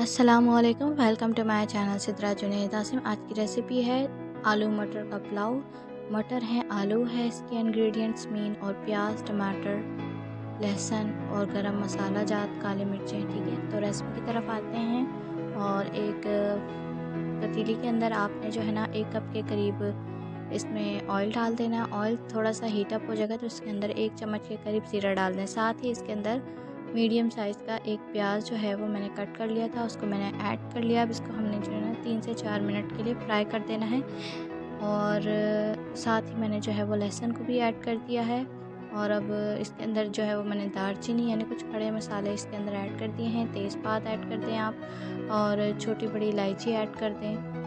अस्सलामुअलैकुम, welcome to my channel Sidra Junaid Asim. आज की रेसिपी है आलू मटर का पुलाव। मटर है, आलू है, इसके इंग्रेडिएंट्स मेन और प्याज, टमाटर, लहसुन और गरम मसाला जात, काली मिर्चें। ठीक है, तो रेसिपी की तरफ आते हैं। और एक पतीली के अंदर आपने जो है ना 1 कप के करीब इसमें ऑयल डाल देना। ऑयल थोड़ा सा हीटअप हो जाएगा तो इसके अंदर 1 चम्मच के करीब ज़ीरा डाल दें। साथ ही इसके अंदर मीडियम साइज़ का एक प्याज जो है वो मैंने कट कर लिया था, उसको मैंने ऐड कर लिया। अब इसको हमने जो है ना 3 से 4 मिनट के लिए फ्राई कर देना है। और साथ ही मैंने जो है वो लहसुन को भी ऐड कर दिया है। और अब इसके अंदर जो है वो मैंने दालचीनी यानी कुछ खड़े मसाले इसके अंदर ऐड कर दिए हैं। तेज़पात ऐड कर दें आप, और छोटी बड़ी इलायची ऐड कर दें।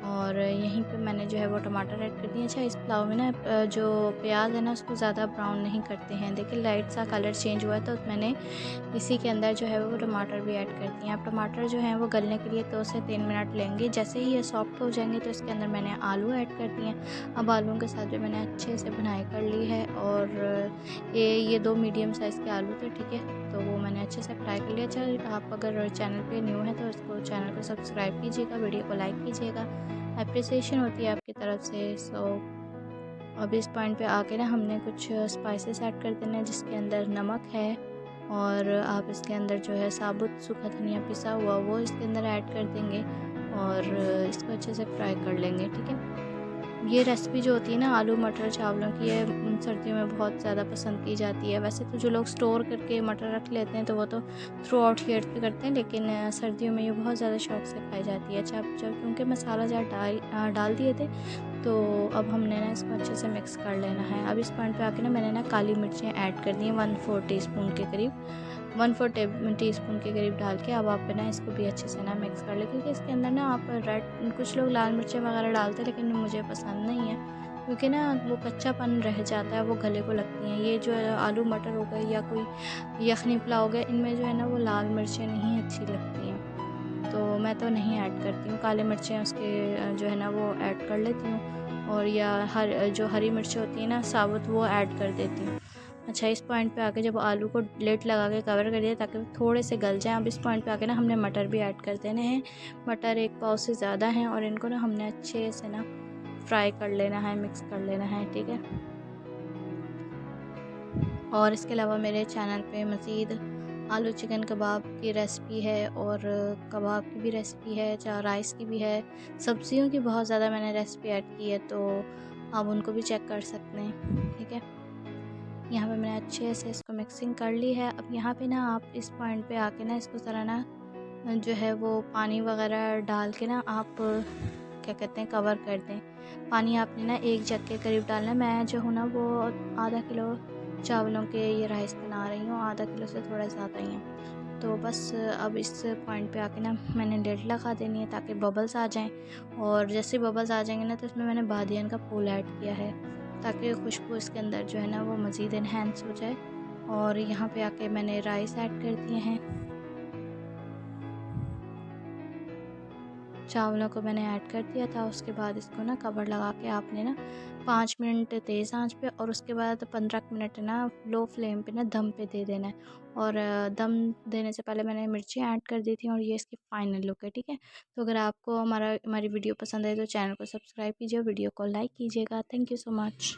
और यहीं पे मैंने जो है वो टमाटर ऐड कर दिए। अच्छा, इस पुलाव में ना जो प्याज है ना उसको ज़्यादा ब्राउन नहीं करते हैं। देखिए लाइट सा कलर चेंज हुआ है तो मैंने इसी के अंदर जो है वो टमाटर भी ऐड कर दिए। अब टमाटर जो हैं वो गलने के लिए 2 से 3 मिनट लेंगे। जैसे ही ये सॉफ्ट हो जाएंगे तो इसके अंदर मैंने आलू ऐड कर दिए। अब आलूओं के साथ भी मैंने अच्छे से भुनाई कर ली है। और ये 2 मीडियम साइज़ के आलू थे, ठीक है, तो वो मैंने अच्छे से फ्राई कर लिया। अच्छा, आप अगर चैनल पे न्यू हैं तो इसको चैनल को सब्सक्राइब कीजिएगा, वीडियो को लाइक कीजिएगा, अप्रिसिएशन होती है आपकी तरफ से। अब इस पॉइंट पे आके ना हमने कुछ स्पाइसेस ऐड कर देना है, जिसके अंदर नमक है। और आप इसके अंदर जो है साबुत सूखा धनिया पिसा हुआ वो इसके अंदर ऐड कर देंगे। और इसको अच्छे से फ्राई कर लेंगे, ठीक है। ये रेसिपी जो होती है ना आलू मटर चावलों की, ये सर्दियों में बहुत ज़्यादा पसंद की जाती है। वैसे तो जो लोग स्टोर करके मटर रख लेते हैं तो वो तो थ्रू आउट ईयर पे करते हैं, लेकिन सर्दियों में ये बहुत ज़्यादा शौक से खाई जाती है। अच्छा, अब जब क्योंकि मसाला जार डाल दिए थे तो अब हमने ना इसको अच्छे से मिक्स कर लेना है। अब इस पॉइंट पे आके ना मैंने ना काली मिर्चें ऐड कर दी हैं 1/4 टीस्पून के करीब, 1/4 टीस्पून के करीब डाल के अब आप ना इसको भी अच्छे से ना मिक्स कर लें। क्योंकि इसके अंदर ना आप रेड, कुछ लोग लाल मिर्चें वगैरह डालते हैं लेकिन मुझे पसंद नहीं है, क्योंकि ना वो कच्चापन रह जाता है, वो गले को लगती हैं। ये जो है आलू मटर हो गए या कोई यखनी पुलाव हो गया, इनमें जो है ना वो लाल मिर्चें नहीं अच्छी लगती हैं, तो मैं तो नहीं ऐड करती हूँ। काली मिर्चें उसके जो है ना वो ऐड कर लेती हूँ। और या जो हरी मिर्चें होती हैं ना साबुत, वो ऐड कर देती हूँ। अच्छा, इस पॉइंट पे आके जब आलू को लिड लगा के कवर कर दिया ताकि वो थोड़े से गल जाएं। अब इस पॉइंट पे आके ना हमने मटर भी ऐड कर देने हैं। मटर 1 पाव से ज़्यादा हैं और इनको ना हमने अच्छे से ना फ्राई कर लेना है, मिक्स कर लेना है, ठीक है। और इसके अलावा मेरे चैनल पे मज़ीद आलू चिकन कबाब की रेसिपी है, और कबाब की भी रेसिपी है, चाहे राइस की भी है, सब्जियों की बहुत ज़्यादा मैंने रेसिपी ऐड की है, तो आप उनको भी चेक कर सकते हैं, ठीक है। यहाँ पे मैंने अच्छे से इसको मिक्सिंग कर ली है। अब यहाँ पे ना आप इस पॉइंट पे आके ना इसको ज़रा ना जो है वो पानी वगैरह डाल के ना आप क्या कहते हैं कवर कर दें। पानी आपने ना 1 जग के करीब डालना है। मैं जो हूँ ना वो आधा किलो चावलों के ये राइस बना रही हूँ, आधा किलो से थोड़ा ज़्यादा ही है। तो बस अब इस पॉइंट पे आके ना मैंने लिड लगा देनी है ताकि बबल्स आ जाएं। और जैसे बबल्स आ जाएंगे ना तो इसमें मैंने बादियान का फूल ऐड किया है ताकि खुशबू इसके अंदर जो है ना वो मज़ीद इन्हेंस हो जाए। और यहाँ पे आके मैंने राइस ऐड कर दिए हैं, चावलों को मैंने ऐड कर दिया था। उसके बाद इसको ना कवर लगा के आपने ना 5 मिनट तेज़ आंच पे और उसके बाद 15 मिनट ना लो फ्लेम पे ना दम पे दे देना है। और दम देने से पहले मैंने मिर्ची ऐड कर दी थी और ये इसकी फ़ाइनल लुक है, ठीक है। तो अगर आपको हमारी वीडियो पसंद आए तो चैनल को सब्सक्राइब कीजिए, वीडियो को लाइक कीजिएगा। Thank you so much.